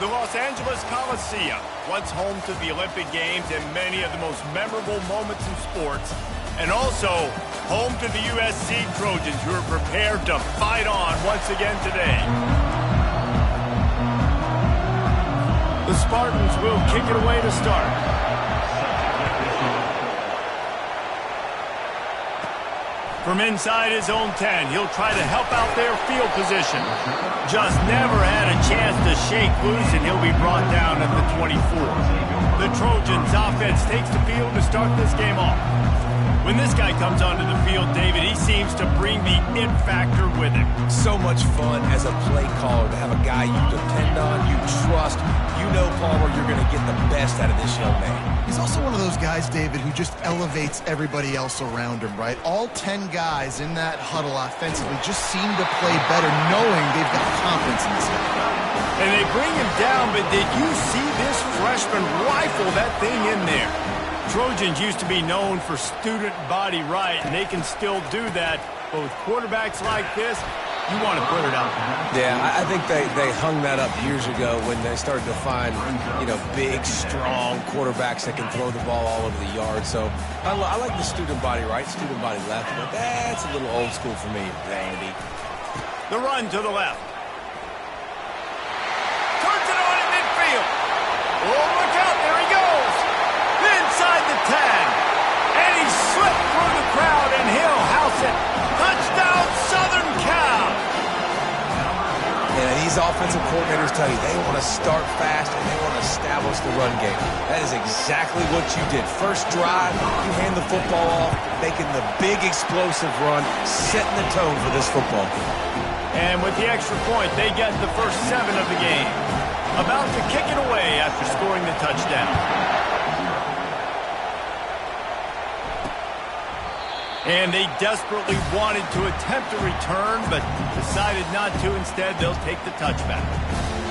The Los Angeles Coliseum, once home to the Olympic Games and many of the most memorable moments in sports, and also home to the USC Trojans, who are prepared to fight on once again today. The Spartans will kick it away to start. From inside his own 10, he'll try to help out their field position. Just never had a chance to shake loose, and he'll be brought down at the 24. The Trojans offense takes the field to start this game off. When this guy comes onto the field, David, he seems to bring the it factor with him. So much fun as a play caller to have a guy you depend on, you trust. You know, Palmer, you're going to get the best out of this young man. He's also one of those guys, David, who just elevates everybody else around him, right? All 10 guys in that huddle offensively just seem to play better knowing they've got confidence in this guy. And they bring him down, but did you see this freshman rifle that thing in there? Trojans used to be known for student body right, and they can still do that. But with quarterbacks like this, you want to put it out there. Yeah, I think they hung that up years ago when they started to find, big, strong quarterbacks that can throw the ball all over the yard. So I like the student body right, student body left, but that's a little old school for me, Randy. The run to the left. Turns it on in midfield. Oh, look out, there he goes. Inside the 10. And he slipped through the crowd, and he'll house it. Touchdown, Southern Cal. Yeah, these offensive coordinators tell you they want to start fast and they want to establish the run game. That is exactly what you did. First drive, you hand the football off, making the big explosive run, setting the tone for this football. And with the extra point, they get the first 7 of the game. About to kick it away after scoring the touchdown. And they desperately wanted to attempt a return, but decided not to. Instead, they'll take the touchback.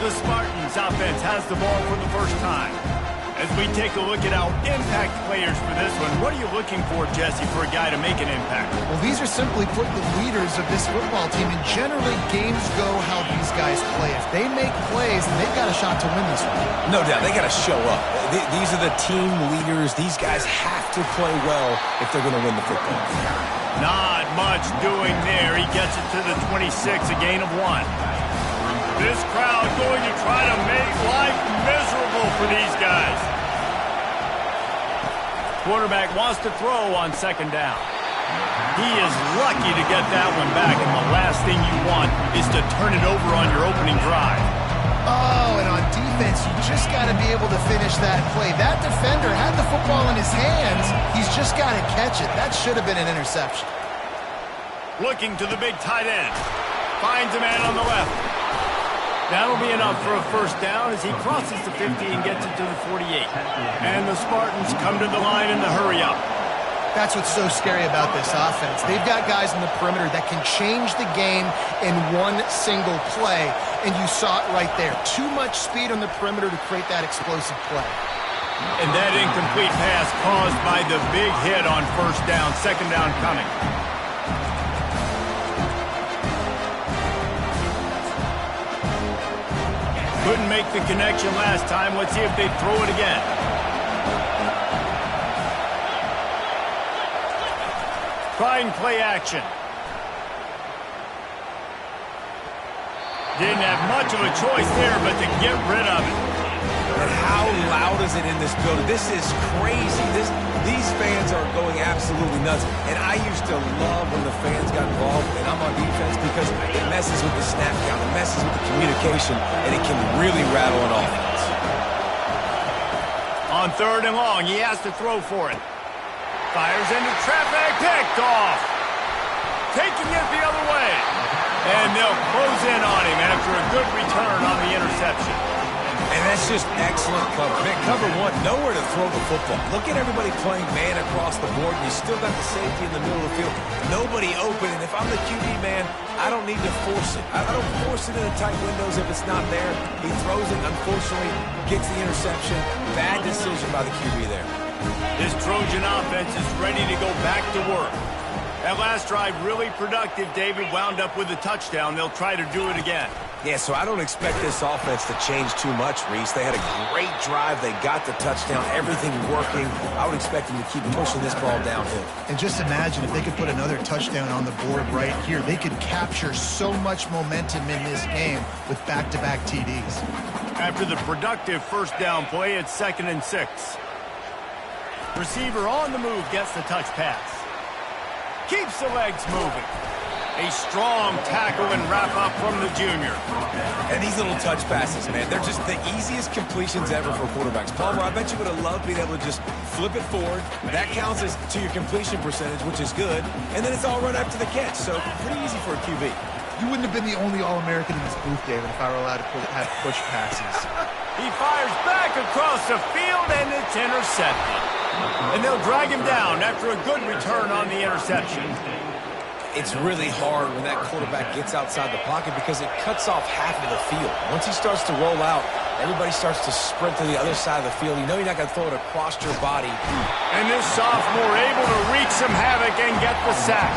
The Spartans offense has the ball for the first time. As we take a look at our impact players for this one, what are you looking for, Jesse, for a guy to make an impact? Well, these are simply put the leaders of this football team, and generally games go how these guys play. If they make plays, then they've got a shot to win this one. No doubt, they got to show up. These are the team leaders. These guys have to play well if they're going to win the football. Not much doing there. He gets it to the 26, a gain of 1. This crowd going to try to make life miserable for these guys. Quarterback wants to throw on second down. He is lucky to get that one back, and the last thing you want is to turn it over on your opening drive. Oh, and on defense, you just got to be able to finish that play. That defender had the football in his hands. He's just got to catch it. That should have been an interception. Looking to the big tight end. Finds a man on the left. That'll be enough for a first down as he crosses the 50 and gets it to the 48. And the Spartans come to the line in the hurry-up. That's what's so scary about this offense. They've got guys in the perimeter that can change the game in one single play, and you saw it right there. Too much speed on the perimeter to create that explosive play. And that incomplete pass caused by the big hit on first down, second down coming. Couldn't make the connection last time. Let's see if they throw it again. Trying play action. Didn't have much of a choice there, but to get rid of it. And how loud is it in this building? This is crazy. These fans are going absolutely nuts. And I used to love when the fans got involved, and I'm on defense, because it messes with the snap count, it messes with the communication, and it can really rattle an offense. On third and long, he has to throw for it. Fires into traffic, picked off. Taking it the other way. And they'll close in on him after a good return on the interception. And that's just excellent cover. Man, cover 1, nowhere to throw the football. Look at everybody playing man across the board, and you still got the safety in the middle of the field. Nobody open, and if I'm the QB, man, I don't need to force it. I don't force it in the tight windows if it's not there. He throws it, unfortunately, gets the interception. Bad decision by the QB there. This Trojan offense is ready to go back to work. That last drive really productive. David wound up with a touchdown. They'll try to do it again. Yeah, so I don't expect this offense to change too much, Reese. They had a great drive. They got the touchdown. Everything working. I would expect them to keep pushing this ball downhill. And just imagine if they could put another touchdown on the board right here. They could capture so much momentum in this game with back-to-back TDs. After the productive first down play, it's 2nd and 6. Receiver on the move gets the touch pass. Keeps the legs moving. A strong tackle and wrap-up from the junior. And these little touch passes, man, they're just the easiest completions ever for quarterbacks. Palmer, I bet you would have loved being able to just flip it forward. That counts as to your completion percentage, which is good. And then it's all run after the catch, so pretty easy for a QB. You wouldn't have been the only All-American in this booth, David, if I were allowed to have push passes. He fires back across the field, and it's intercepted. And they'll drag him down after a good return on the interception. It's really hard when that quarterback gets outside the pocket because it cuts off half of the field. Once he starts to roll out, everybody starts to sprint to the other side of the field. You know you're not going to throw it across your body. And this sophomore able to wreak some havoc and get the sack.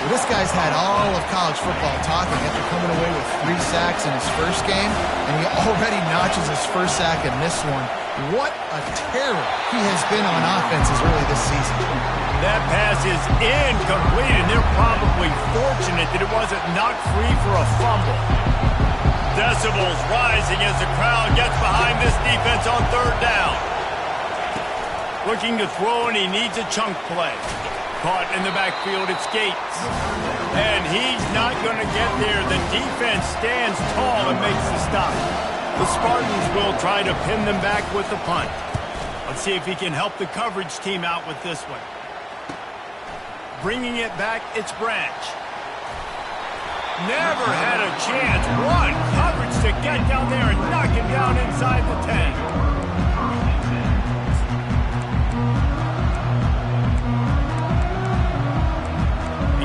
Well, this guy's had all of college football talking after coming away with 3 sacks in his first game, and he already notches his first sack in this one. What a terror he has been on offense as early this season. That pass is incomplete, and they're probably fortunate that it wasn't knocked free for a fumble. Decibels rising as the crowd gets behind this defense on 3rd down. Looking to throw, and he needs a chunk play. Caught in the backfield, it's Gates. And he's not going to get there. The defense stands tall and makes the stop. The Spartans will try to pin them back with the punt. Let's see if he can help the coverage team out with this one. Bringing it back, it's Branch. Never had a chance. One coverage to get down there and knock him down inside the 10.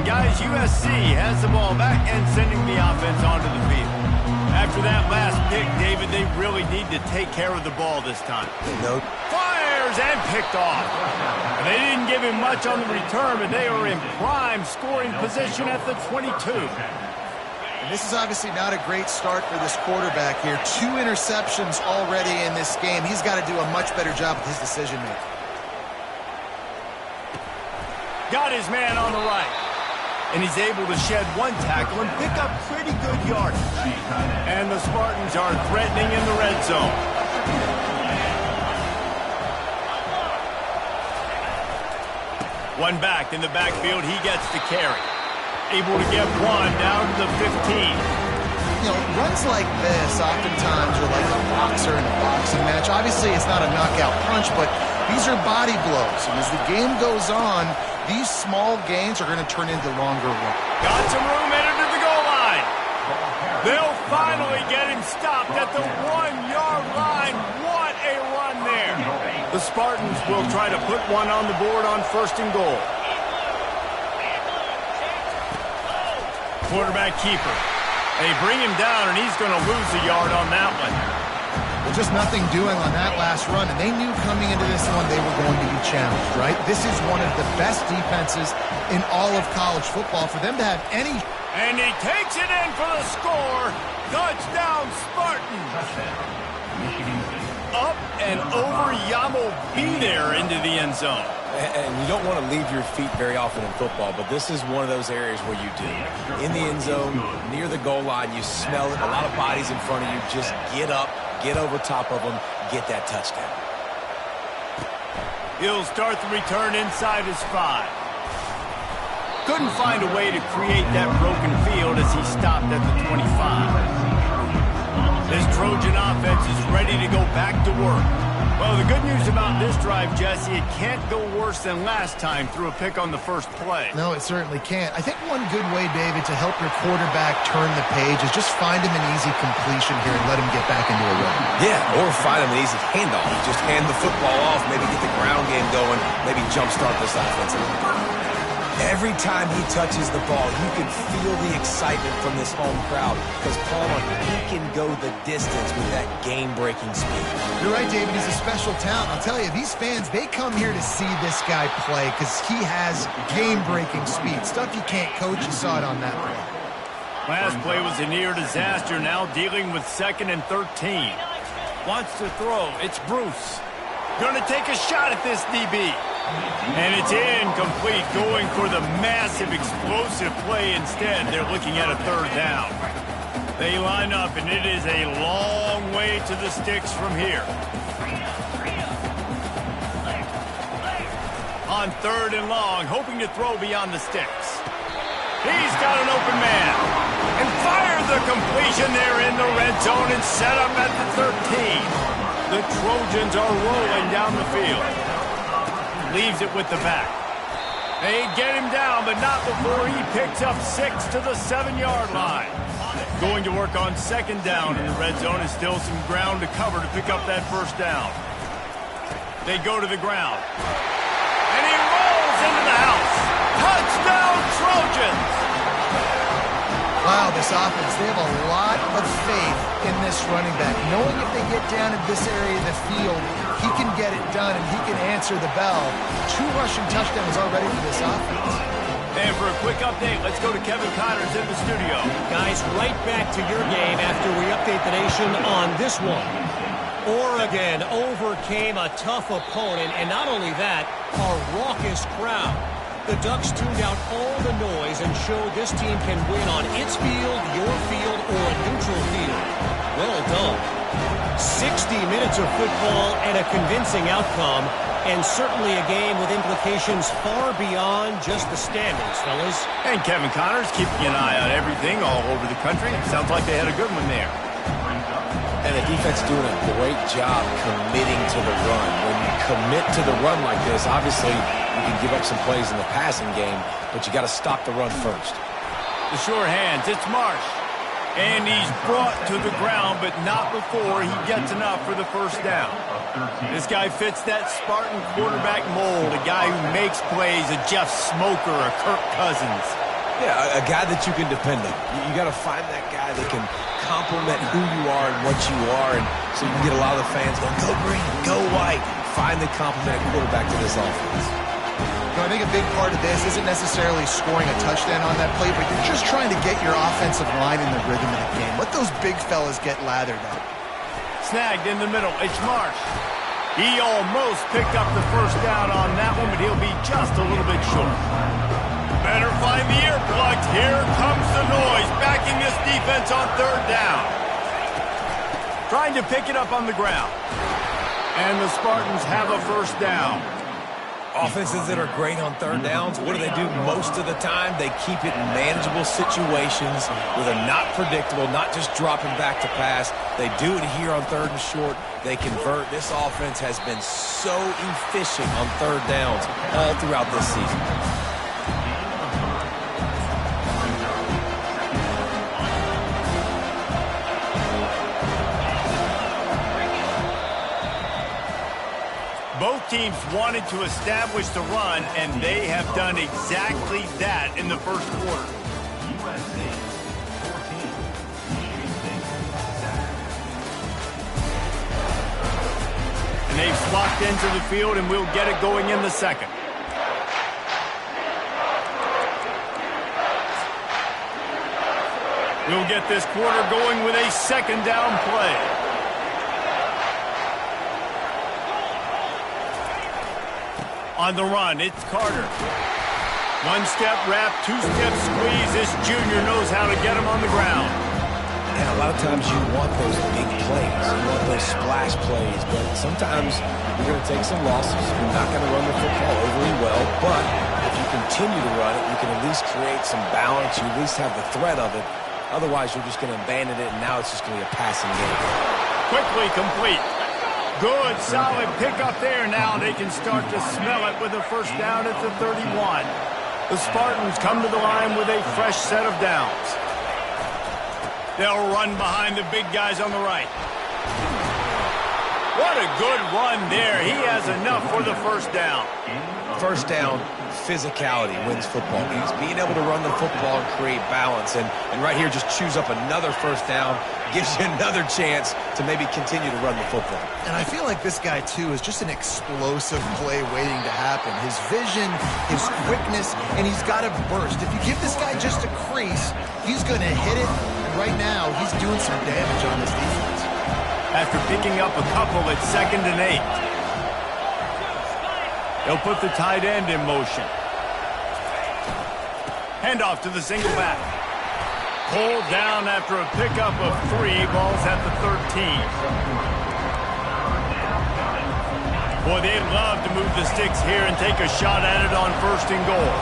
Guys, USC has the ball back and sending the offense onto the field. After that last pick, David, they really need to take care of the ball this time. No. Fires and picked off. They didn't give him much on the return, but they are in prime scoring position at the 22. And this is obviously not a great start for this quarterback here. 2 interceptions already in this game. He's got to do a much better job with his decision-making. Got his man on the right. And he's able to shed 1 tackle and pick up pretty good yardage. And the Spartans are threatening in the red zone. One back in the backfield, he gets the carry. Able to get 1 down to the 15. You know, runs like this oftentimes are like a boxer in a boxing match. Obviously, it's not a knockout punch, but these are body blows. And as the game goes on, these small gains are going to turn into longer ones. Got some room headed to the goal line. They'll finally get him stopped at the 1-yard line. What a run there. The Spartans will try to put one on the board on 1st and goal. Quarterback keeper. They bring him down, and he's going to lose a yard on that one. Well, just nothing doing on that last run, and they knew coming into this one they were going to be challenged, right? This is one of the best defenses in all of college football. For them to have any... And he takes it in for the score. Touchdown, Spartans. Up and over Yamo B there into the end zone. And you don't want to leave your feet very often in football, but this is one of those areas where you do. In the end zone, near the goal line, you smell it. A lot of bodies in front of you. Just get up, get over top of them, get that touchdown. He'll start the return inside his 5. Couldn't find a way to create that broken field as he stopped at the 25. This Trojan offense is ready to go back to work. Well, the good news about this drive, Jesse, it can't go worse than last time through a pick on the first play. No, it certainly can't. I think one good way, David, to help your quarterback turn the page is just find him an easy completion here and let him get back into a run. Yeah, or find him an easy handoff. Just hand the football off, maybe get the ground game going, maybe jumpstart this offense. Every time he touches the ball, you can feel the excitement from this home crowd because Palmer, he can go the distance with that game-breaking speed. You're right, David. He's a special talent. I'll tell you, these fans, they come here to see this guy play because he has game-breaking speed. Stuff you can't coach. You saw it on that play. Last play was a near disaster, now dealing with 2nd and 13. Wants to throw. It's Bruce. Going to take a shot at this DB. And it's incomplete, going for the massive explosive play instead. They're looking at a 3rd down. They line up, and it is a long way to the sticks from here. On 3rd and long, hoping to throw beyond the sticks. He's got an open man. And fired the completion there in the red zone and set up at the 13. The Trojans are rolling down the field. Leaves it with the back. They get him down, but not before he picks up 6 to the 7-yard line. Going to work on 2nd down in the red zone is still some ground to cover to pick up that 1st down. They go to the ground. And he rolls into the house. Touchdown, Trojans! Wow, this offense, they have a lot of faith in this running back. Knowing if they get down in this area of the field, he can get it done and he can answer the bell. 2 rushing touchdowns already for this offense. And for a quick update, let's go to Kevin Connors in the studio. Guys, right back to your game after we update the nation on this one. Oregon overcame a tough opponent, and not only that, a raucous crowd. The Ducks tuned out all the noise and showed this team can win on its field, your field, or a neutral field. Well done. 60 minutes of football and a convincing outcome, and certainly a game with implications far beyond just the standings, fellas. And Kevin Connors keeping an eye on everything all over the country. Sounds like they had a good one there. And the defense doing a great job committing to the run. When you commit to the run like this, obviously you can give up some plays in the passing game, but you got to stop the run first. The sure hands, it's Marsh. And he's brought to the ground, but not before he gets enough for the 1st down. This guy fits that Spartan quarterback mold, a guy who makes plays, a Jeff Smoker, a Kirk Cousins. Yeah, a guy that you can depend on. You got to find that guy that can complement who you are and what you are, and so you can get a lot of the fans going, go green, go white. Find the complementing quarterback to this offense. You know, I think a big part of this isn't necessarily scoring a touchdown on that play, but you're just trying to get your offensive line in the rhythm of the game. Let those big fellas get lathered up. Snagged in the middle, it's Marsh. He almost picked up the 1st down on that one, but he'll be just a little bit short. Better find the earplugs. Here comes the noise, backing this defense on 3rd down. Trying to pick it up on the ground. And the Spartans have a 1st down. Offenses that are great on 3rd downs, what do they do most of the time? They keep it in manageable situations where they're not predictable, not just dropping back to pass. They do it here on 3rd and short. They convert. This offense has been so efficient on 3rd downs all throughout this season. Both teams wanted to establish the run, and they have done exactly that in the 1st quarter. USC 14. And they've flocked into the field, and we'll get it going in the 2nd. We'll get this quarter going with a 2nd down play. On the run, it's Carter. 1-step wrap, 2-step squeeze. This junior knows how to get him on the ground. And a lot of times you want those big plays. You want those splash plays. But sometimes you're going to take some losses. You're not going to run the football overly well. But if you continue to run it, you can at least create some balance. You at least have the threat of it. Otherwise, you're just going to abandon it, and now it's just going to be a passing game. Quickly complete. Good, solid pickup there. Now they can start to smell it with a 1st down at the 31. The Spartans come to the line with a fresh set of downs. They'll run behind the big guys on the right. What a good run there. He has enough for the 1st down. First down, physicality wins football games. Being able to run the football and create balance. And right here, just choose up another first down, gives you another chance to maybe continue to run the football. And I feel like this guy, too, is just an explosive play waiting to happen. His vision, his quickness, and he's got a burst. If you give this guy just a crease, he's going to hit it. And right now, he's doing some damage on this defense. After picking up a couple at 2nd and 8. They'll put the tight end in motion. Handoff to the single back. Pulled down after a pickup of 3. Ball's at the 13. Boy, they'd love to move the sticks here and take a shot at it on 1st and goal.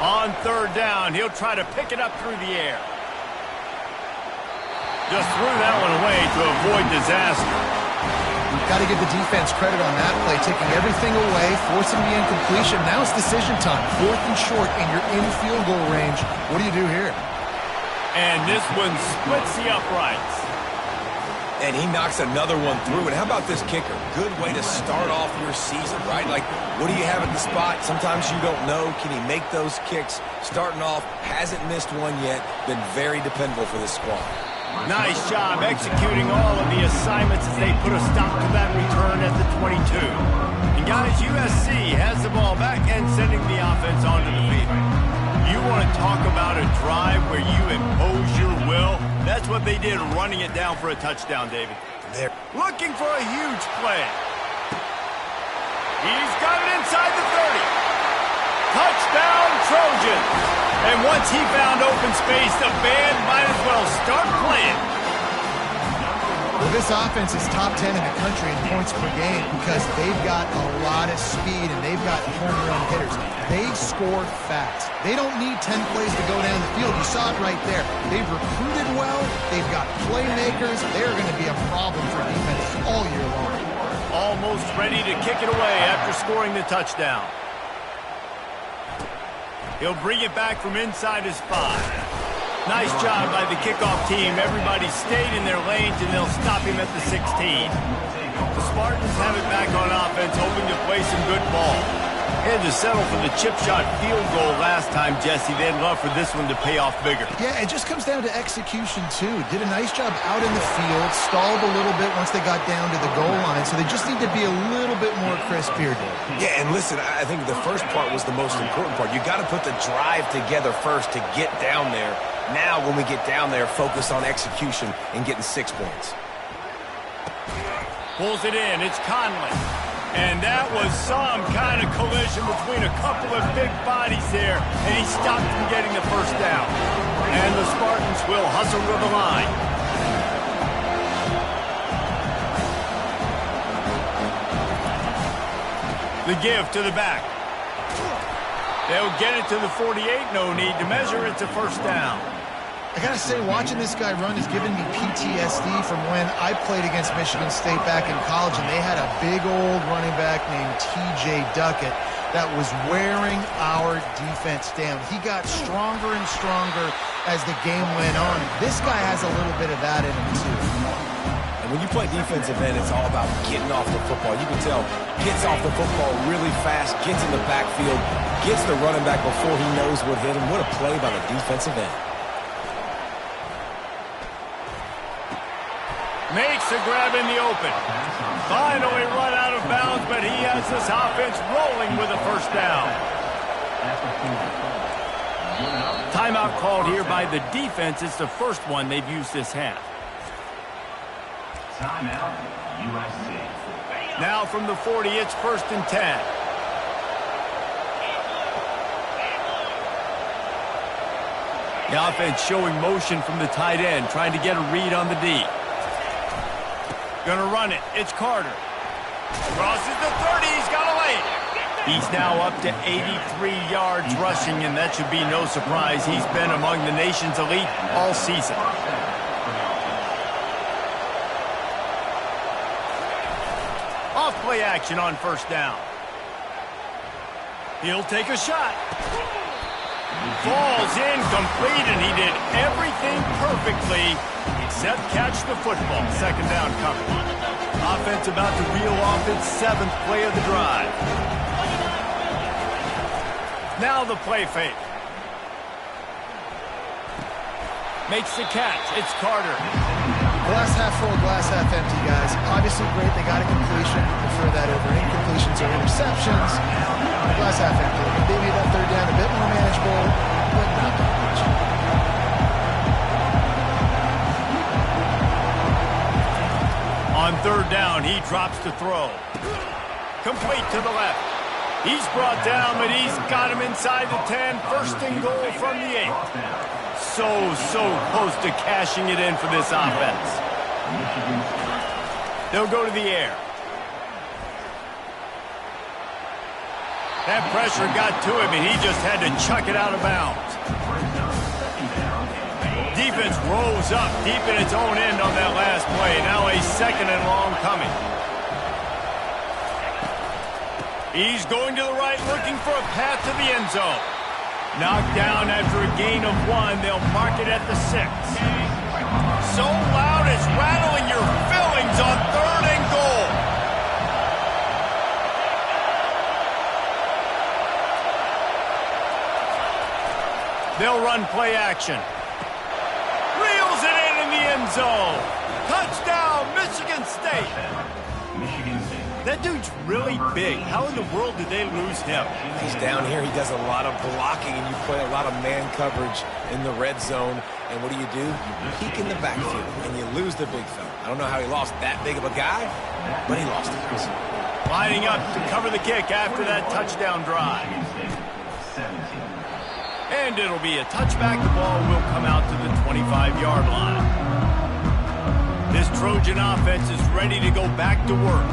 On 3rd down, he'll try to pick it up through the air. Just threw that one away to avoid disaster. Got to give the defense credit on that play, taking everything away, forcing the incompletion. Now it's decision time. 4th and short, and you're in field goal range. What do you do here? And this one splits the uprights. And he knocks another one through. And how about this kicker? Good way to start off your season, right? Like, what do you have at the spot? Sometimes you don't know. Can he make those kicks? Starting off, hasn't missed one yet. Been very dependable for this squad. Nice job executing all of the assignments as they put a stop to that return at the 22. And guys, USC has the ball back and sending the offense onto the field. You want to talk about a drive where you impose your will? That's what they did, running it down for a touchdown, David. They're looking for a huge play. He's got it inside the 30. Touchdown, Trojans. And once he found open space, the band might as well start playing. Well, this offense is top 10 in the country in points per game because they've got a lot of speed and they've got home run hitters. They score fast. They don't need 10 plays to go down the field. You saw it right there. They've recruited well. They've got playmakers. They're going to be a problem for defenses all year long. Almost ready to kick it away after scoring the touchdown. He'll bring it back from inside his 5. Nice job by the kickoff team. Everybody stayed in their lanes, and they'll stop him at the 16. The Spartans have it back on offense, hoping to play some good ball. Had to settle for the chip shot field goal last time, Jesse. They'd love for this one to pay off bigger. Yeah, it just comes down to execution, too. Did a nice job out in the field, stalled a little bit once they got down to the goal line, so they just need to be a little bit more crisp here, Dave. Yeah, and listen, I think the first part was the most important part. You got to put the drive together first to get down there. Now, when we get down there, focus on execution and getting 6 points. Pulls it in. It's Conley. And that was some kind of collision between a couple of big bodies there, and he stopped from getting the first down. And the Spartans will hustle to the line. The give to the back. They'll get it to the 48. No need to measure. It's a first down. I got to say, watching this guy run has given me PTSD from when I played against Michigan State back in college, and they had a big old running back named T.J. Duckett that was wearing our defense down. He got stronger and stronger as the game went on. This guy has a little bit of that in him, too. And when you play defensive end, it's all about getting off the football. You can tell, gets off the football really fast, gets in the backfield, gets the running back before he knows what hit him. What a play by the defensive end. Makes a grab in the open. Finally run out of bounds, but he has this offense rolling with a first down. Timeout called here by the defense. It's the first one they've used this half. Timeout, USC. Now from the 40, it's 1st and 10. The offense showing motion from the tight end, trying to get a read on the D. Gonna run it. It's Carter. Crosses the 30. He's got a lane. He's now up to 83 yards rushing, and that should be no surprise. He's been among the nation's elite all season. Off play action on first down. He'll take a shot. Falls incomplete, and he did everything perfectly except catch the football. Second down coming. Offense about to reel off its 7th play of the drive. Now the play fake. Makes the catch. It's Carter. Glass half full, glass half empty, guys. Obviously great. They got a completion. Prefer that over incompletions or interceptions. Glass half empty. They made that third down a bit more manageable, but not that much. On third down, he drops to throw. Complete to the left. He's brought down, but he's got him inside the 10. First and goal from the 8. So close to cashing it in for this offense. They'll go to the air. That pressure got to him, and he just had to chuck it out of bounds. Defense rolls up deep in its own end on that last play. Now a second and long coming. He's going to the right, looking for a path to the end zone. Knocked down after a gain of 1. They'll mark it at the 6. So loud it's rattling your fillings on third and goal. They'll run play action. Reels it in the end zone. Touchdown, Michigan State. That dude's really big. How in the world did they lose him? He's down here. He does a lot of blocking, and you play a lot of man coverage in the red zone. And what do? You peek in the backfield, and you lose the big fella. I don't know how he lost that big of a guy, but he lost it. Lining up to cover the kick after that touchdown drive. And it'll be a touchback. The ball will come out to the 25-yard line. This Trojan offense is ready to go back to work.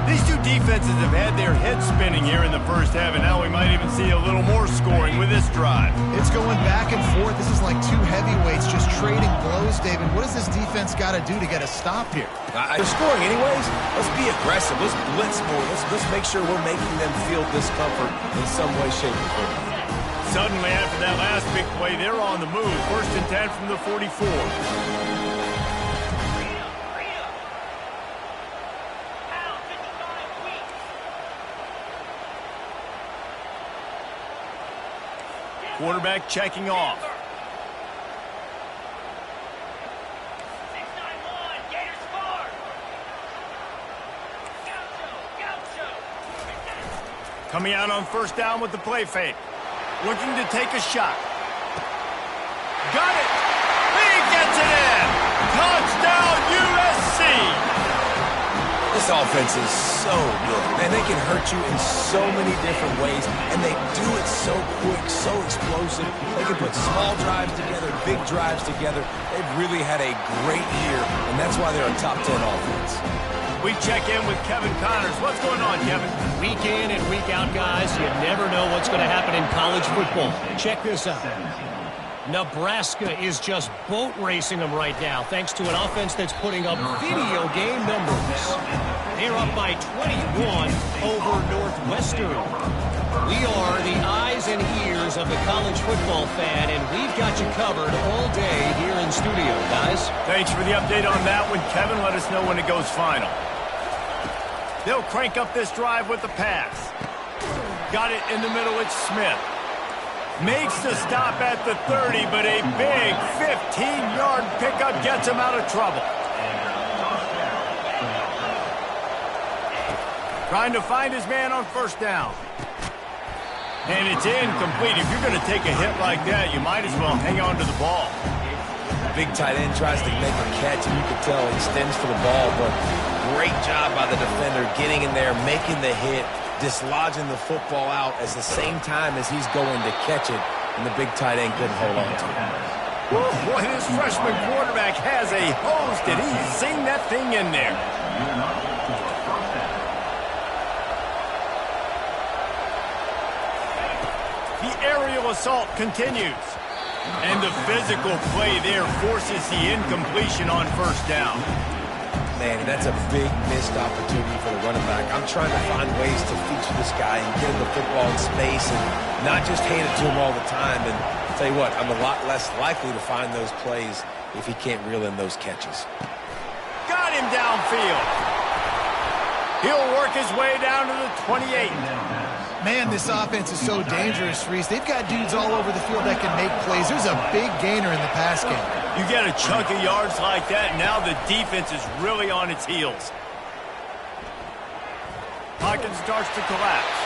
These two defenses have had their heads spinning here in the first half, and now we might even see a little more scoring with this drive. It's going back and forth. This is like two heavyweights just trading blows, David. What does this defense got to do to get a stop here? They're scoring anyways. Let's be aggressive. Let's blitz more. Let's make sure we're making them feel discomfort in some way, shape, or form. Suddenly, after that last big play, they're on the move. First and 10 from the 44. Quarterback checking off. Coming out on first down with the play fake. Looking to take a shot. Got it! He gets it in! Touchdown, USC! This offense is so good. Man, they can hurt you in so many different ways, and they do it so quick, so explosive. They can put small drives together, big drives together. They've really had a great year, and that's why they're a top 10 offense. We check in with Kevin Connors. What's going on, Kevin? Week in and week out, guys, you never know what's going to happen in college football. Check this out. Nebraska is just boat racing them right now, thanks to an offense that's putting up video game numbers. They're up by 21 over Northwestern. We are the eyes and ears of the college football fan, and we've got you covered all day here in studio, guys. Thanks for the update on that one, Kevin. Let us know when it goes final. They'll crank up this drive with the pass. Got it in the middle. It's Smith. Makes the stop at the 30, but a big 15-yard pickup gets him out of trouble. Trying to find his man on first down. And it's incomplete. If you're going to take a hit like that, you might as well hang on to the ball. Big tight end tries to make a catch, and you can tell he extends for the ball, but great job by the defender getting in there, making the hit, dislodging the football out at the same time as he's going to catch it, and the big tight end couldn't hold on to it. Boy, this freshman quarterback has a host, and he's seen that thing in there. The aerial assault continues. And the physical play there forces the incompletion on first down. Man, that's a big missed opportunity for the running back. I'm trying to find ways to feature this guy and get him the football in space and not just hand it to him all the time. And Tell you what, I'm a lot less likely to find those plays if he can't reel in those catches. Got him downfield. He'll work his way down to the 28. Man, this offense is so dangerous, Reese. They've got dudes all over the field that can make plays. There's a big gainer in the pass game. You get a chunk of yards like that, now the defense is really on its heels. Pocket starts to collapse.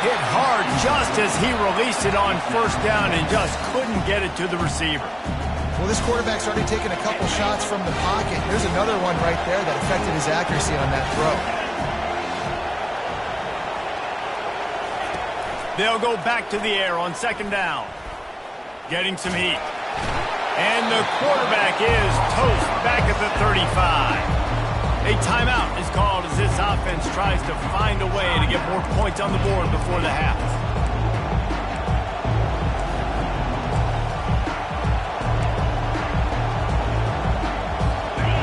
Hit hard just as he released it on first down and just couldn't get it to the receiver. Well, this quarterback's already taken a couple shots from the pocket. There's another one right there that affected his accuracy on that throw. They'll go back to the air on second down. Getting some heat. And the quarterback is toast back at the 35. A timeout is called as this offense tries to find a way to get more points on the board before the half.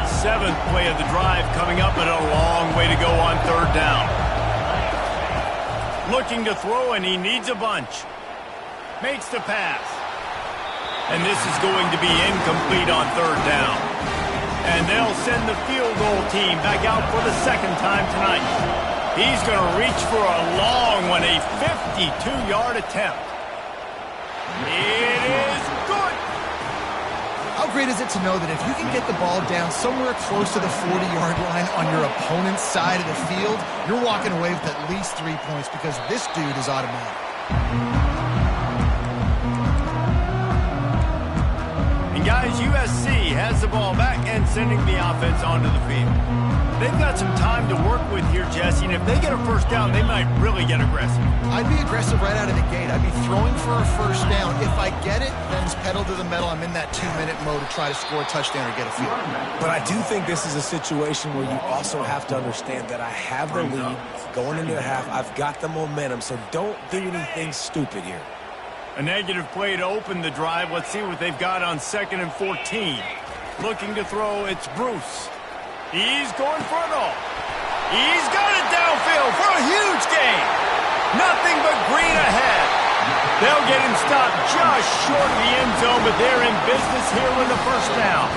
Seventh play of the drive coming up, but a long way to go on third down. Looking to throw, and he needs a bunch. Makes the pass. And this is going to be incomplete on third down. And they'll send the field goal team back out for the second time tonight. He's going to reach for a long one, a 52-yard attempt. It is good. How great is it to know that if you can get the ball down somewhere close to the 40-yard line on your opponent's side of the field, you're walking away with at least 3 points because this dude is automatic. And guys, USC has the ball back and sending the offense onto the field. They've got some time to work with here, Jesse, and if they get a first down, they might really get aggressive. I'd be aggressive right out of the gate. I'd be throwing for a first down. If I get it, then it's pedal to the metal. I'm in that 2-minute mode to try to score a touchdown or get a field goal. But I do think this is a situation where you also have to understand that I have the lead going into the half. I've got the momentum, so don't do anything stupid here. A negative play to open the drive. Let's see what they've got on 2nd and 14. Looking to throw, it's Bruce. He's going for it all. He's got it downfield for a huge gain. Nothing but green ahead. They'll get him stopped just short of the end zone, but they're in business here with a first down.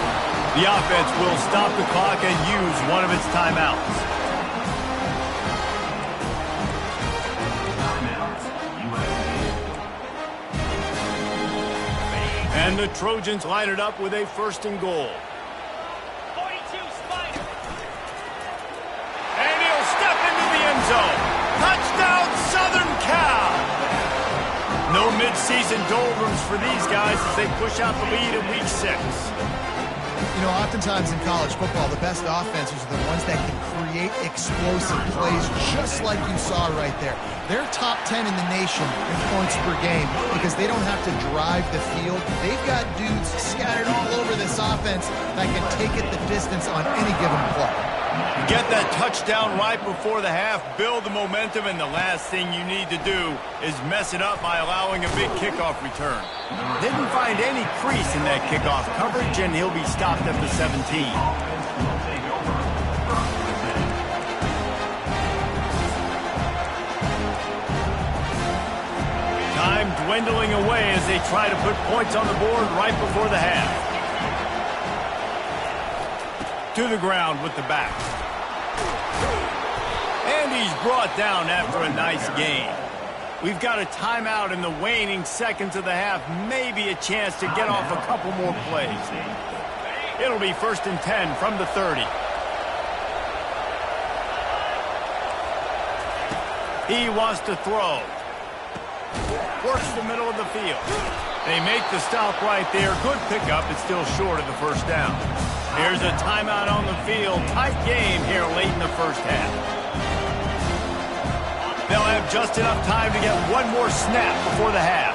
The offense will stop the clock and use one of its timeouts. And the Trojans line it up with a 1st and goal. Touchdown, Southern Cal! No midseason doldrums for these guys as they push out the lead in Week 6. You know, oftentimes in college football, the best offenses are the ones that can create explosive plays just like you saw right there. They're top 10 in the nation in points per game because they don't have to drive the field. They've got dudes scattered all over this offense that can take it the distance on any given play. Get that touchdown right before the half, build the momentum, and the last thing you need to do is mess it up by allowing a big kickoff return. Didn't find any crease in that kickoff coverage, and he'll be stopped at the 17. Time dwindling away as they try to put points on the board right before the half. To the ground with the back. And he's brought down after a nice gain. We've got a timeout in the waning seconds of the half. Maybe a chance to get off a couple more plays. It'll be 1st and 10 from the 30. He wants to throw. Works the middle of the field. They make the stop right there. Good pickup. It's still short of the first down. Here's a timeout on the field. Tight game here late in the first half. They'll have just enough time to get one more snap before the half.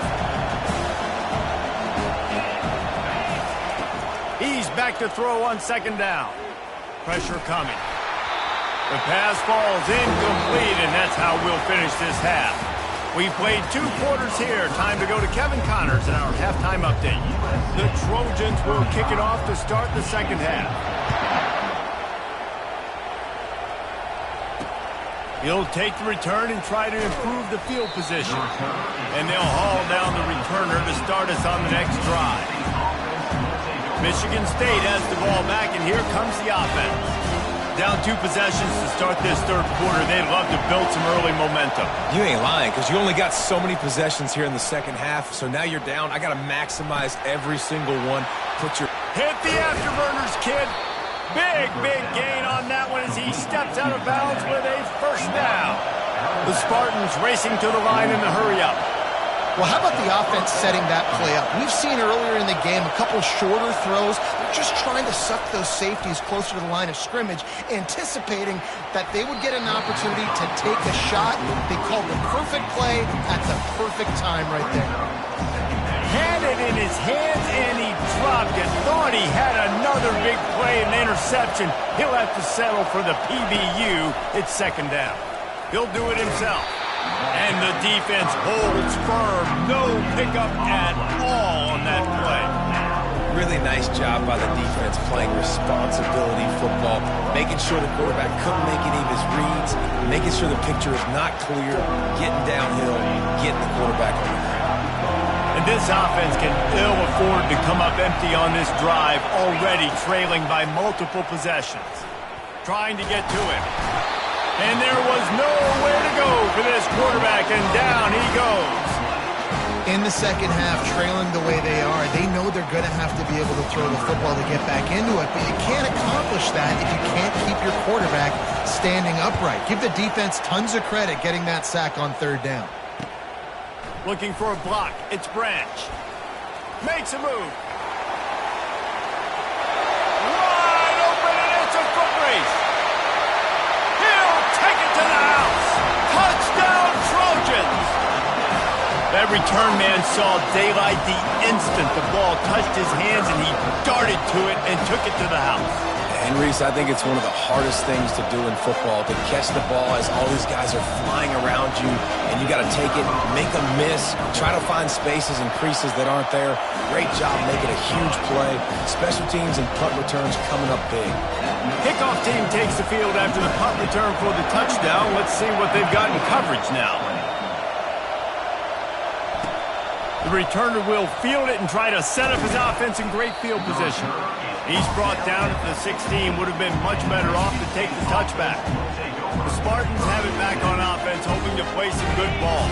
He's back to throw on 2nd down. Pressure coming. The pass falls incomplete, and that's how we'll finish this half. We've played 2 quarters here. Time to go to Kevin Connors in our halftime update. The Trojans will kick it off to start the second half. He'll take the return and try to improve the field position. And they'll haul down the returner to start us on the next drive. Michigan State has the ball back, and here comes the offense. Down 2 possessions to start this third quarter. They'd love to build some early momentum. You ain't lying, because you only got so many possessions here in the second half, so now you're down. I got to maximize every single one. Hit the afterburners, kid. Big gain on that one as he steps out of bounds with a first down. The Spartans racing to the line in the hurry-up. Well, how about the offense setting that play up? We've seen earlier in the game a couple shorter throws. They're just trying to suck those safeties closer to the line of scrimmage, anticipating that they would get an opportunity to take a shot. They called the perfect play at the perfect time right there. Had it in his hands, and he dropped it. Thought he had another big play and interception. He'll have to settle for the PBU. It's second down. He'll do it himself. And the defense holds firm. No pickup at all on that play. Really nice job by the defense playing responsibility football, making sure the quarterback couldn't make any of his reads, making sure the picture is not clear, getting downhill, getting the quarterback on the ground. And this offense can ill afford to come up empty on this drive, already trailing by multiple possessions. Trying to get to him. And there was nowhere to go for this quarterback, and down he goes. In the second half, trailing the way they are, they know they're going to have to be able to throw the football to get back into it, but you can't accomplish that if you can't keep your quarterback standing upright. Give the defense tons of credit getting that sack on third down. Looking for a block. It's Branch. Makes a move. Wide open, and it's a foot race. He'll take it to the house. Touchdown, Trojans. That return man saw daylight the instant the ball touched his hands, and he darted to it and took it to the house. And, Reese, I think it's one of the hardest things to do in football, to catch the ball as all these guys are flying around you, and you got to take it, make a miss, try to find spaces and creases that aren't there. Great job making a huge play. Special teams and punt returns coming up big. Kickoff team takes the field after the punt return for the touchdown. Let's see what they've got in coverage now. The returner will field it and try to set up his offense in great field position. He's brought down at the 16. Would have been much better off to take the touchback. The Spartans have it back on offense, hoping to play some good ball.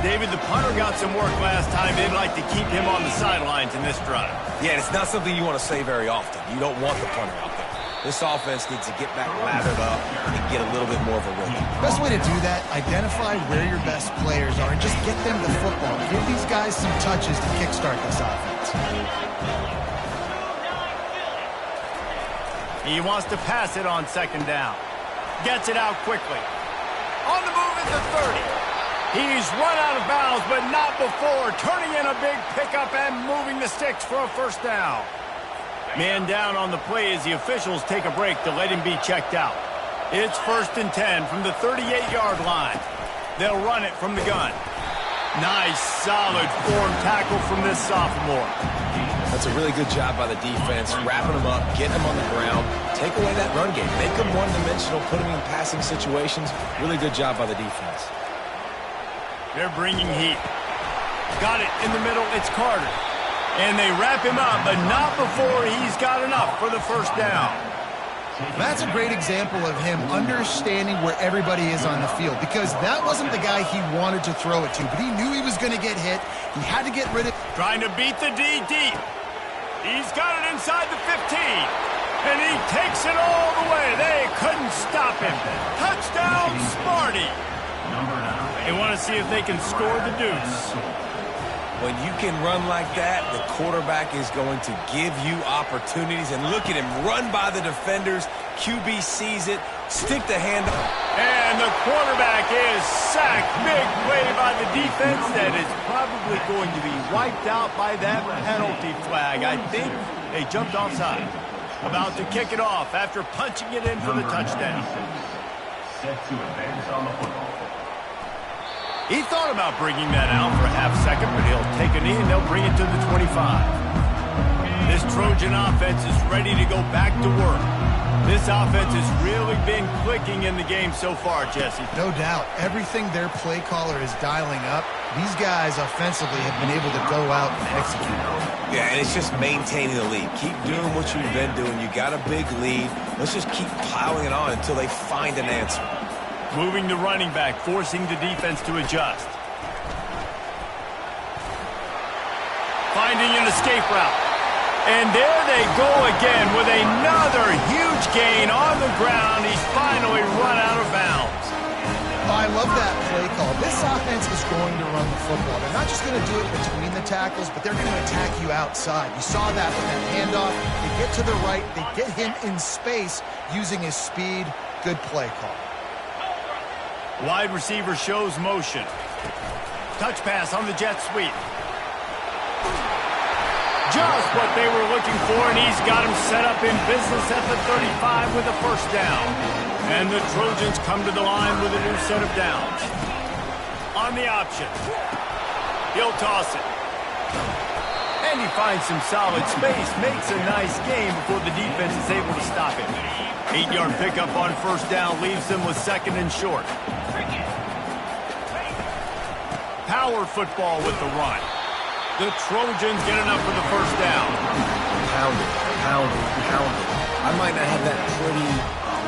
David, the punter got some work last time. They'd like to keep him on the sidelines in this drive. Yeah, it's not something you want to say very often. You don't want the punter out there. This offense needs to get back lathered up and get a little bit more of a rhythm. Best way to do that, identify where your best players are and just get them the football. Give these guys some touches to kickstart this offense. He wants to pass it on second down. Gets it out quickly. On the move at the 30. He's run out of bounds, but not before. Turning in a big pickup and moving the sticks for a first down. Man down on the play as the officials take a break to let him be checked out. It's 1st and 10 from the 38-yard line. They'll run it from the gun. Nice, solid form tackle from this sophomore. That's a really good job by the defense, wrapping them up, getting them on the ground, take away that run game, make them one-dimensional, put them in passing situations. Really good job by the defense. They're bringing heat. Got it in the middle. It's Carter. And they wrap him up, but not before he's got enough for the first down. That's a great example of him understanding where everybody is on the field, because that wasn't the guy he wanted to throw it to, but he knew he was going to get hit. He had to get rid of it. Trying to beat the D deep. He's got it inside the 15. And he takes it all the way. They couldn't stop him. Touchdown, Sparty. They want to see if they can score the deuce. When you can run like that, the quarterback is going to give you opportunities. And look at him run by the defenders. QB sees it, stick the hand up. And the quarterback is sacked. Big play by the defense that is probably going to be wiped out by that penalty flag. I think they jumped offside. About to kick it off after punching it in for the touchdown. Set to advance on the football. He thought about bringing that out for a half second, but he'll take a knee and they'll bring it to the 25. This Trojan offense is ready to go back to work. This offense has really been clicking in the game so far, Jesse. No doubt. Everything their play caller is dialing up, these guys offensively have been able to go out and execute. Yeah, and it's just maintaining the lead. Keep doing what you've been doing. You got a big lead. Let's just keep piling it on until they find an answer. Moving the running back, forcing the defense to adjust. Finding an escape route. And there they go again with another huge gain on the ground. He's finally run out of bounds. Oh, I love that play call. This offense is going to run the football. They're not just going to do it between the tackles, but they're going to attack you outside. You saw that with that handoff. They get to the right. They get him in space using his speed. Good play call. Wide receiver shows motion. Touch pass on the jet sweep. Just what they were looking for, and he's got him set up in business at the 35 with a first down. And the Trojans come to the line with a new set of downs. On the option. He'll toss it. And he finds some solid space, makes a nice game before the defense is able to stop him. 8-yard pickup on first down leaves them with second and short. Power football with the run. The Trojans get enough for the first down. Pounded, pounded, pounded. I might not have that pretty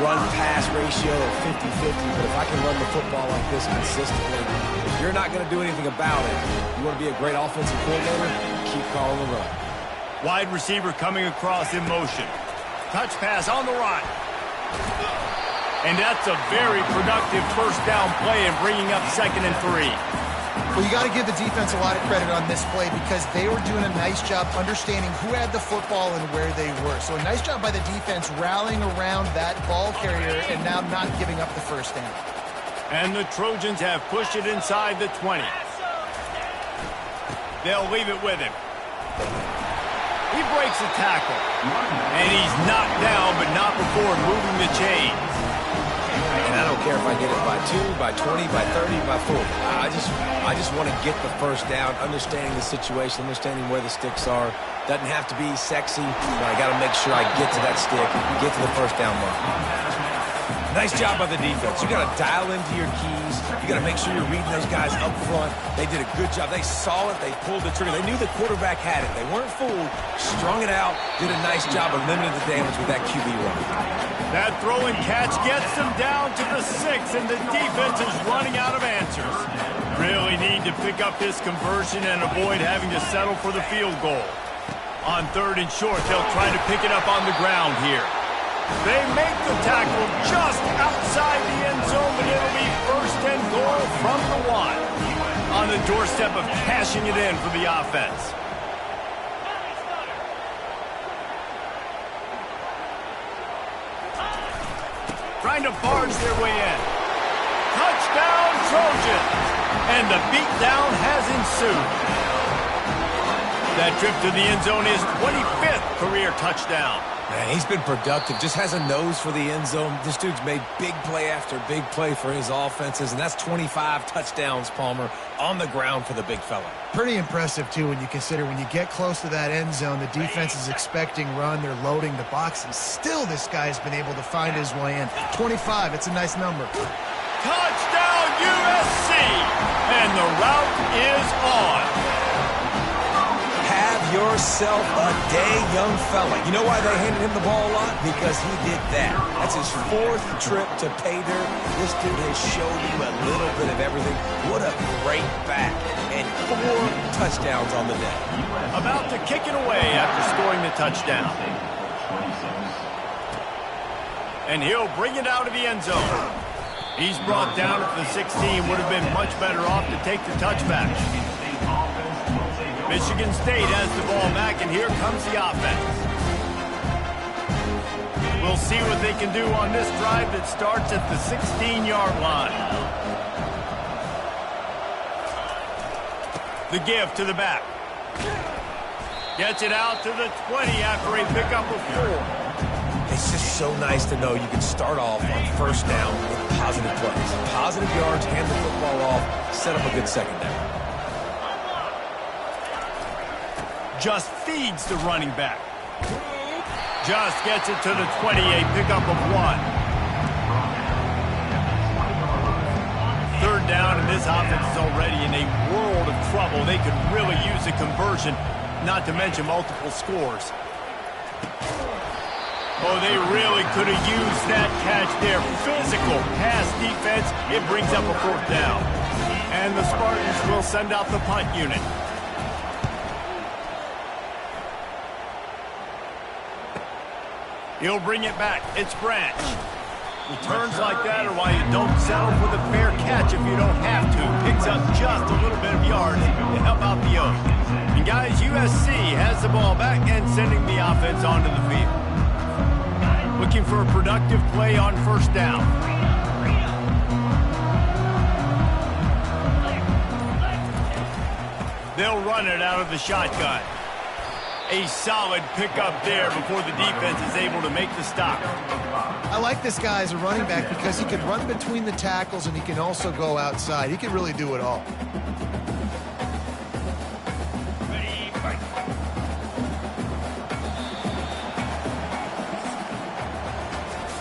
run-pass ratio of 50-50, but if I can run the football like this consistently, if you're not going to do anything about it, you want to be a great offensive coordinator, keep calling the run. Wide receiver coming across in motion. Touch pass on the right. And that's a very productive first down play and bringing up second and 3. Well, you got to give the defense a lot of credit on this play because they were doing a nice job understanding who had the football and where they were. So a nice job by the defense rallying around that ball carrier and now not giving up the first down. And the Trojans have pushed it inside the 20. They'll leave it with him. He breaks a tackle. And he's knocked down, but not before moving the chains. And I don't care if I get it by 2, by 20, by 30, by 40. I just want to get the first down, understanding the situation, understanding where the sticks are. Doesn't have to be sexy, but I got to make sure I get to that stick, get to the first down mark. Nice job by the defense. You got to dial into your keys. You got to make sure you're reading those guys up front. They did a good job. They saw it. They pulled the trigger. They knew the quarterback had it. They weren't fooled. Strung it out. Did a nice job of limiting the damage with that QB run. That throw and catch gets them down to the 6, and the defense is running out of answers. Really need to pick up this conversion and avoid having to settle for the field goal. On third and short, they'll try to pick it up on the ground here. They make the tackle just outside the end zone, but it'll be first and goal from the 1. On the doorstep of cashing it in for the offense. Trying to barge their way in. Touchdown, Trojans! And the beatdown has ensued. That trip to the end zone is 25th career touchdown. Man, he's been productive, just has a nose for the end zone. This dude's made big play after big play for his offenses, and that's 25 touchdowns, Palmer, on the ground for the big fella. Pretty impressive, too, when you consider when you get close to that end zone, the defense is expecting run, they're loading the box, and still this guy's been able to find his way in. 25, it's a nice number. Touchdown, USC! And the route is on. Have yourself a day, young fella. You know why they handed him the ball a lot? Because he did that. That's his 4th trip to pay dirt. This dude has shown you a little bit of everything. What a great back. And 4 touchdowns on the day. About to kick it away after scoring the touchdown. And he'll bring it out of the end zone. He's brought down at the 16. Would have been much better off to take the touchback. Michigan State has the ball back, and here comes the offense. We'll see what they can do on this drive that starts at the 16-yard line. The give to the back. Gets it out to the 20 after a pickup of 4. It's just so nice to know you can start off on first down with positive plays. Positive yards, hand the football off, set up a good second down. Just feeds the running back. Just gets it to the 28, pickup of 1. Third down, and this offense is already in a world of trouble. They could really use a conversion, not to mention multiple scores. Oh, they really could have used that catch there. Physical pass defense. It brings up a 4th down. And the Spartans will send out the punt unit. He'll bring it back. It's Branch. Returns like that are why you don't settle for the fair catch if you don't have to. Picks up just a little bit of yards to help out the Oak. And guys, USC has the ball back and sending the offense onto the field. Looking for a productive play on 1st down. They'll run it out of the shotgun. A solid pickup there before the defense is able to make the stop. I like this guy as a running back because he can run between the tackles and he can also go outside. He can really do it all.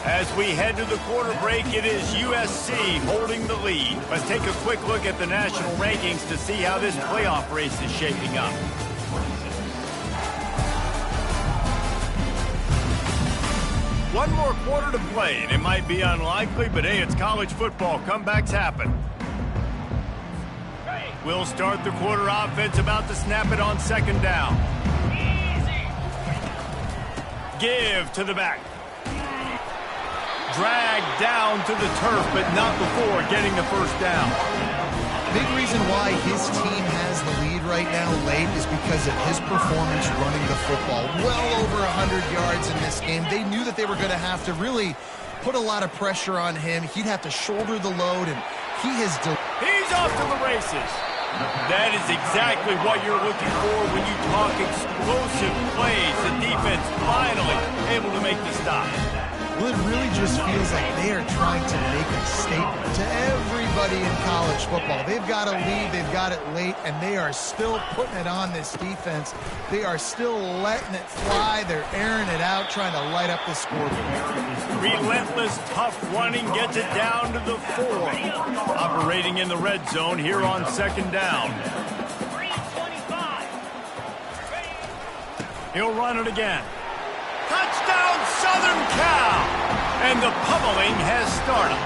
As we head to the quarter break, it is USC holding the lead. Let's take a quick look at the national rankings to see how this playoff race is shaping up. One more quarter to play, and it might be unlikely, but hey, it's college football. Comebacks happen. We'll start the quarter offense, about to snap it on 2nd down. Give to the back. Dragged down to the turf, but not before getting the 1st down. Big reason why his team has the lead right now late is because of his performance running the football. Well over 100 yards in this game. They knew that they were going to have to really put a lot of pressure on him. He'd have to shoulder the load, and he's off to the races. That is exactly what you're looking for when you talk explosive plays. The defense finally able to make the stop. Well, it really just feels like they are trying to make a statement to everybody in college football. They've got a lead, they've got it late, and they are still putting it on this defense. They are still letting it fly. They're airing it out, trying to light up the scoreboard. Relentless, tough running gets it down to the 4. Operating in the red zone here on 2nd down. He'll run it again. Touchdown, Southern Cal! And the pummeling has started.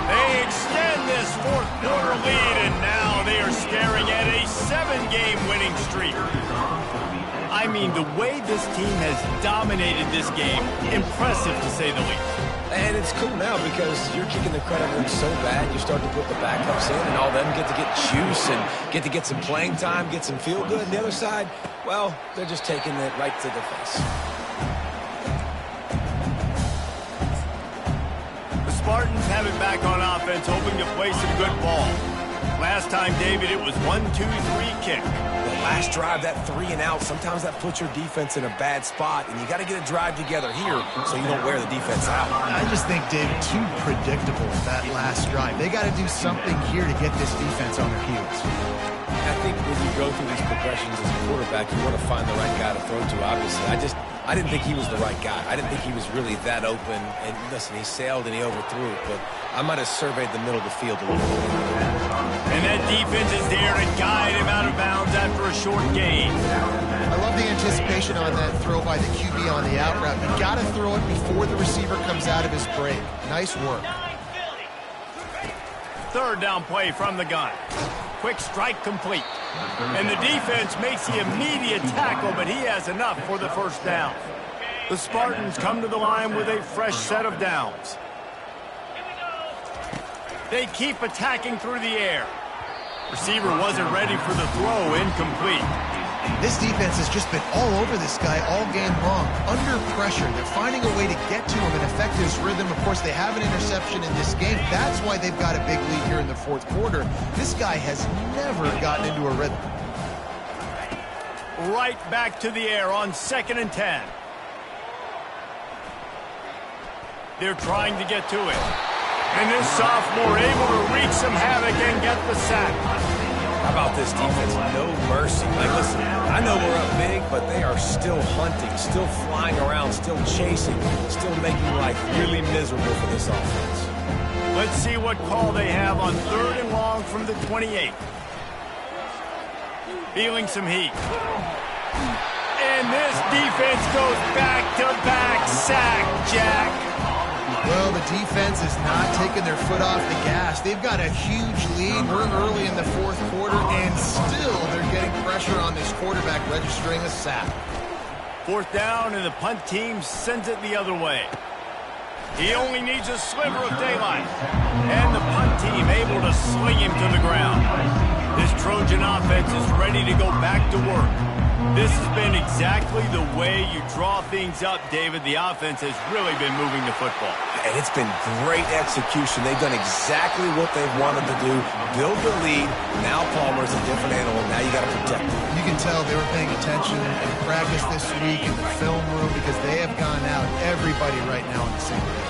They extend this 4th quarter lead, and now they are staring at a 7-game winning streak. I mean, the way this team has dominated this game, impressive to say the least. And it's cool now because you're kicking the credit in so bad, you start to put the backups in, and all them get to get juice and get to get some playing time, get some feel good. And the other side, well, they're just taking it right to the face. Spartans have it back on offense, hoping to play some good ball. Last time, David, it was 1-2-3 kick. The last drive, that 3 and out, sometimes that puts your defense in a bad spot, and you got to get a drive together here so you don't wear the defense out. I just think, Dave, too predictable that last drive. They got to do something here to get this defense on their heels. I think when you go through these progressions as a quarterback, you want to find the right guy to throw to, obviously. I didn't think he was the right guy. I didn't think he was really that open. And listen, he sailed and he overthrew it, but I might have surveyed the middle of the field a little bit. And that defense is there to guide him out of bounds after a short gain. I love the anticipation on that throw by the QB on the out route. You got to throw it before the receiver comes out of his break. Nice work. 3rd down play from the gun. Quick strike complete. And the defense makes the immediate tackle, but he has enough for the 1st down. The Spartans come to the line with a fresh set of downs. They keep attacking through the air. Receiver wasn't ready for the throw, incomplete. This defense has just been all over this guy all game long. Under pressure, they're finding a way to get to him and affect his rhythm. Of course, they have an interception in this game. That's why they've got a big lead here in the 4th quarter. This guy has never gotten into a rhythm. Right back to the air on 2nd and 10. They're trying to get to it. And this sophomore able to wreak some havoc and get the sack. How about this defense? No mercy. Like, listen, I know we're up big, but they are still hunting, still flying around, still chasing, still making life really miserable for this offense. Let's see what call they have on 3rd and long from the 28. Feeling some heat. And this defense goes back-to-back sack, Jack. Well, the defense is not taking their foot off the gas. They've got a huge lead. We're early in the 4th quarter, and still they're getting pressure on this quarterback, registering a sack. 4th down, and the punt team sends it the other way. He only needs a sliver of daylight. And the punt team able to sling him to the ground. This Trojan offense is ready to go back to work. This has been exactly the way you draw things up, David. The offense has really been moving the football. And it's been great execution. They've done exactly what they've wanted to do. Build the lead. Now Palmer's a different animal. Now you got to protect him. You can tell they were paying attention in practice this week in the film room because they have gone out, everybody right now on the same page.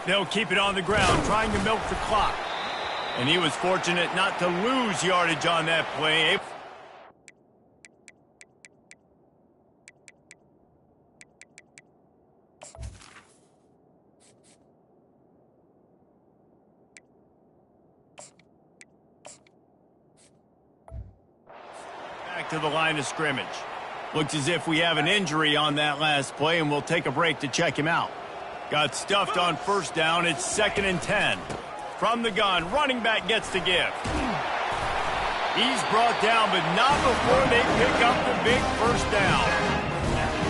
They'll keep it on the ground, trying to milk the clock. And he was fortunate not to lose yardage on that play. Back to the line of scrimmage. Looks as if we have an injury on that last play, and we'll take a break to check him out. Got stuffed on 1st down. It's 2nd and 10. From the gun, running back gets to give. He's brought down, but not before they pick up the big 1st down.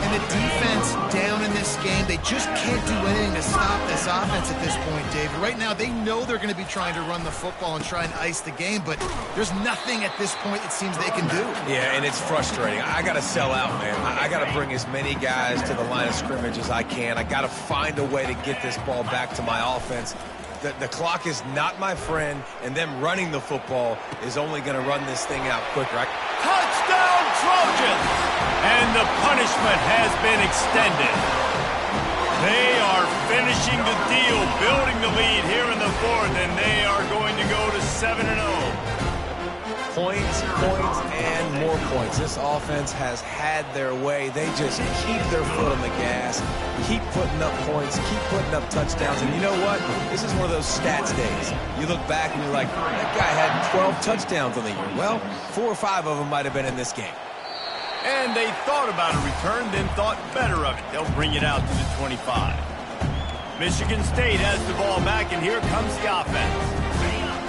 And the defense down in this game, they just can't do anything to stop this offense at this point, David. Right now, they know they're going to be trying to run the football and try and ice the game, but there's nothing at this point it seems they can do. Yeah, and it's frustrating. I got to sell out, man. I got to bring as many guys to the line of scrimmage as I can. I got to find a way to get this ball back to my offense. The clock is not my friend, and them running the football is only going to run this thing out quicker. Touchdown, Trojans! And the punishment has been extended. They are finishing the deal, building the lead here in the 4th, and they are going to go to 7-0. Points, points, and more points. This offense has had their way. They just keep their foot on the gas, keep putting up points, keep putting up touchdowns. And you know what? This is one of those stats days. You look back and you're like, that guy had 12 touchdowns on the year. Well, 4 or 5 of them might have been in this game. And they thought about a return, then thought better of it. They'll bring it out to the 25. Michigan State has the ball back, and here comes the offense.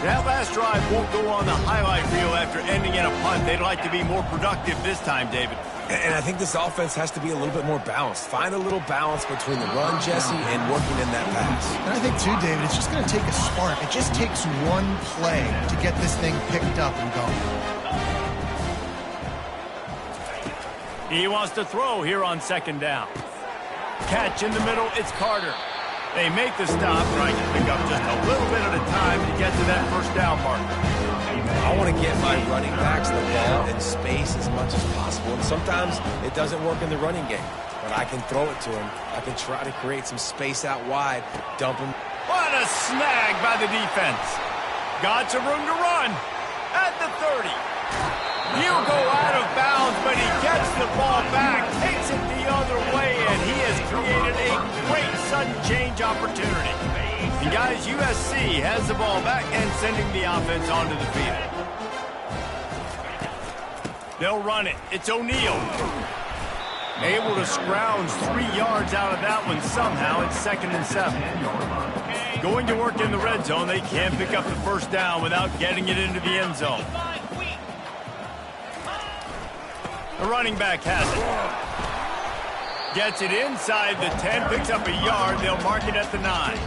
That last drive won't go on the highlight reel after ending in a punt. They'd like to be more productive this time, David. And I think this offense has to be a little bit more balanced. Find a little balance between the run, Jesse, and working in that pass. And I think, too, David, it's just going to take a spark. It just takes one play to get this thing picked up and going. He wants to throw here on 2nd down. Catch in the middle, it's Carter. They make the stop, trying to pick up just a little bit at a time to get to that 1st down marker. I want to get my running backs the ball in space as much as possible. And sometimes it doesn't work in the running game, but I can throw it to him. I can try to create some space out wide, dump him. What a snag by the defense. Got some room to run at the 30. He'll go out of bounds, but he gets the ball back, takes it the other way, and he has created a great sudden change opportunity. And guys, USC has the ball back and sending the offense onto the field. They'll run it. It's O'Neal. Able to scrounge 3 yards out of that one somehow. It's 2nd and 7. Going to work in the red zone. They can't pick up the 1st down without getting it into the end zone. The running back has it. Gets it inside the 10, picks up a yard. They'll mark it at the 9.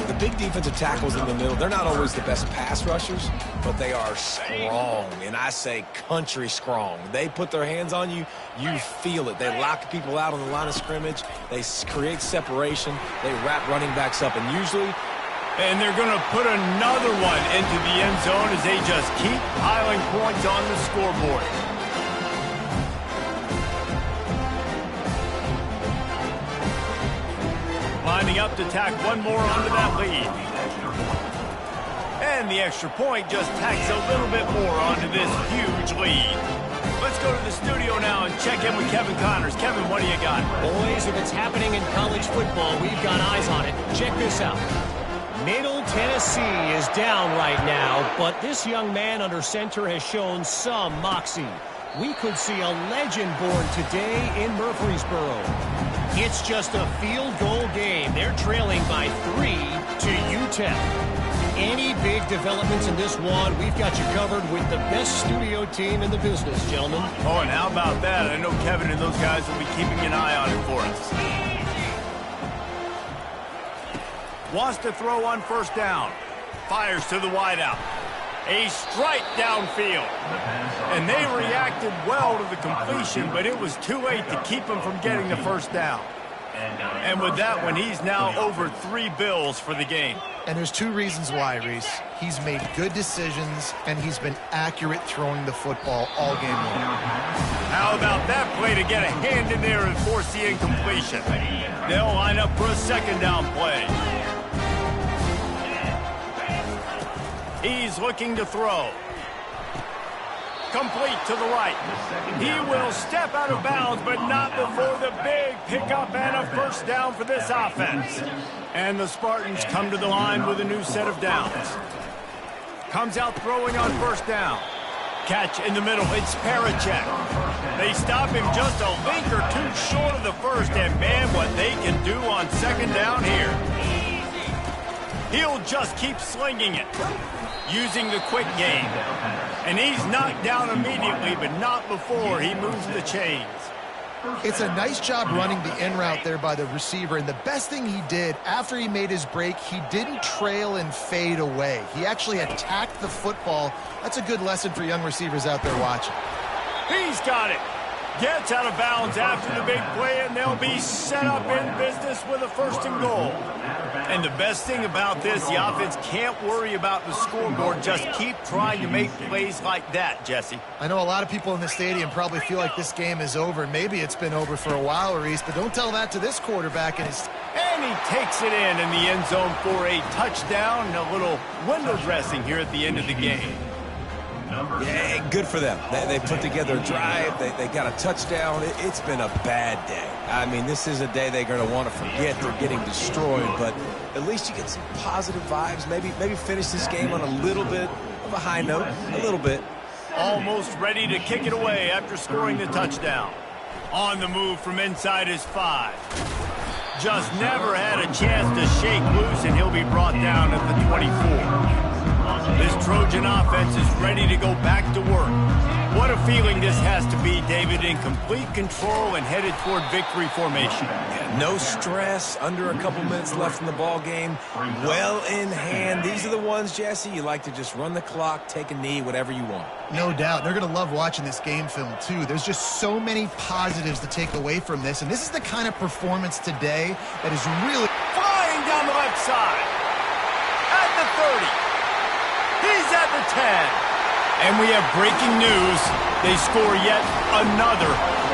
The big defensive tackles in the middle, they're not always the best pass rushers, but they are strong, and I say country strong. They put their hands on you, you feel it. They lock people out on the line of scrimmage. They create separation. They wrap running backs up, and usually... And they're going to put another one into the end zone as they just keep piling points on the scoreboard. lining up to tack one more onto that lead. And the extra point just tacks a little bit more onto this huge lead. Let's go to the studio now and check in with Kevin Connors. Kevin, what do you got? Boys, if it's happening in college football, we've got eyes on it. Check this out. Middle Tennessee is down right now, but this young man under center has shown some moxie. We could see a legend born today in Murfreesboro. It's just a field goal game. They're trailing by 3 to UTEP. Any big developments in this one, we've got you covered with the best studio team in the business, gentlemen. Oh, and how about that? I know Kevin and those guys will be keeping an eye on it for us. Wants to throw on first down. Fires to the wideout. A strike downfield. And they reacted well to the completion, but it was too late to keep him from getting the first down. And with that one, he's now over 3 bills for the game. And there's 2 reasons why, Reese. He's made good decisions, and he's been accurate throwing the football all game long. How about that play to get a hand in there and force the incompletion? They'll line up for a second down play. He's looking to throw. Complete to the right. He will step out of bounds, but not before the big pickup and a first down for this offense. And the Spartans come to the line with a new set of downs. Comes out throwing on first down. Catch in the middle. It's Parachek. They stop him just a link or 2 short of the first, and man, what they can do on second down here. He'll just keep slinging it, using the quick game. And he's knocked down immediately, but not before he moves the chains. It's a nice job running the in route there by the receiver, and the best thing he did after he made his break, he didn't trail and fade away. He actually attacked the football. That's a good lesson for young receivers out there watching. He's got it. Gets out of bounds after the big play, and they'll be set up in business with a 1st and goal. And the best thing about this, the offense can't worry about the scoreboard. Just keep trying to make plays like that, Jesse. I know a lot of people in the stadium probably feel like this game is over. Maybe it's been over for a while, Reese, but don't tell that to this quarterback. And he takes it in the end zone for a touchdown and a little window dressing here at the end of the game. Yeah, good for them. They put together a drive. They got a touchdown. It's been a bad day. I mean, this is a day they're going to want to forget. They're getting destroyed, but at least you get some positive vibes. Maybe finish this game on a little bit of a high note, a little bit. Almost ready to kick it away after scoring the touchdown. On the move from inside his 5. Just never had a chance to shake loose, and he'll be brought down at the 24. This Trojan offense is ready to go back to work. What a feeling this has to be, David, in complete control and headed toward victory formation. Yeah, no stress, under a couple minutes left in the ball game, well in hand. These are the ones, Jesse, you like to just run the clock, take a knee, whatever you want. No doubt. They're going to love watching this game film, too. There's just so many positives to take away from this, and this is the kind of performance today that is really flying down the left side. At the 30. He's at the 10. And we have breaking news. They score yet another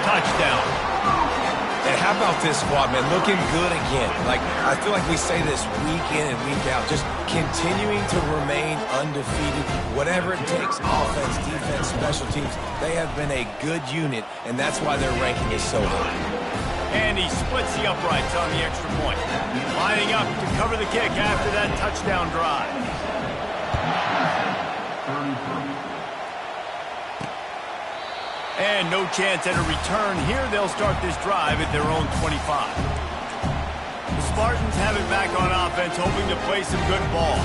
touchdown. And how about this squad, man? Looking good again. Like, I feel like we say this week in and week out. Just continuing to remain undefeated. Whatever it takes, offense, defense, special teams. They have been a good unit, and that's why their ranking is so high. And he splits the uprights on the extra point. Lining up to cover the kick after that touchdown drive. And no chance at a return here. They'll start this drive at their own 25. The Spartans have it back on offense, hoping to play some good ball.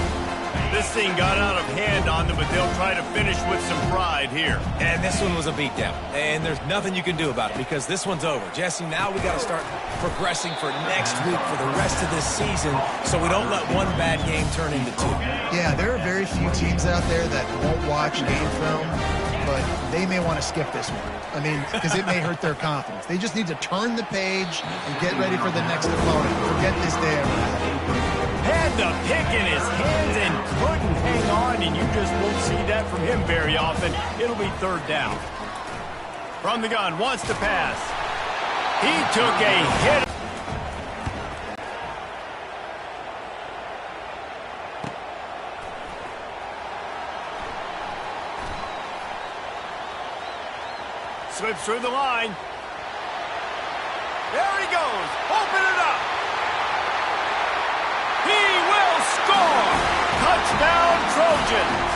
This thing got out of hand on them, but they'll try to finish with some pride here. And this one was a beatdown. And there's nothing you can do about it because this one's over. Jesse, now we got to start progressing for next week for the rest of this season so we don't let one bad game turn into 2. Yeah, there are very few teams out there that won't watch game film, but they may want to skip this one. I mean, because it may hurt their confidence. They just need to turn the page and get ready for the next opponent. Forget this day ever happened. Had the pick in his hands and couldn't hang on, and you just won't see that from him very often. It'll be 3rd down. From the gun, wants to pass. He took a hit. Slips through the line. There he goes. Open it up. He will score. Touchdown, Trojans.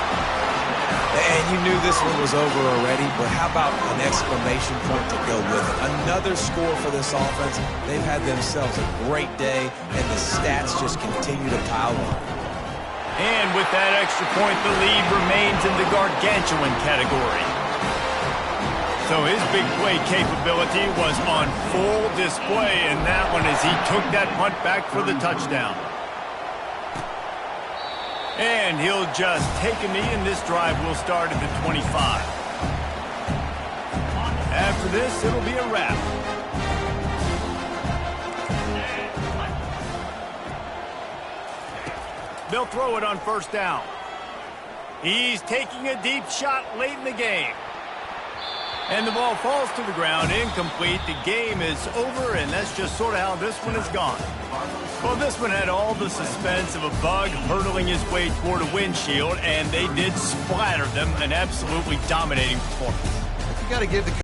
And you knew this one was over already, but how about an exclamation point to go with it? Another score for this offense. They've had themselves a great day, and the stats just continue to pile on. And with that extra point, the lead remains in the gargantuan category. So his big play capability was on full display in that one as he took that punt back for the touchdown. And he'll just take a knee, and this drive will start at the 25. After this, it'll be a wrap. They'll throw it on first down. He's taking a deep shot late in the game. And the ball falls to the ground, incomplete. The game is over, and that's just sort of how this one has gone. Well, this one had all the suspense of a bug hurtling his way toward a windshield, and they did splatter them, an absolutely dominating performance. You got to give the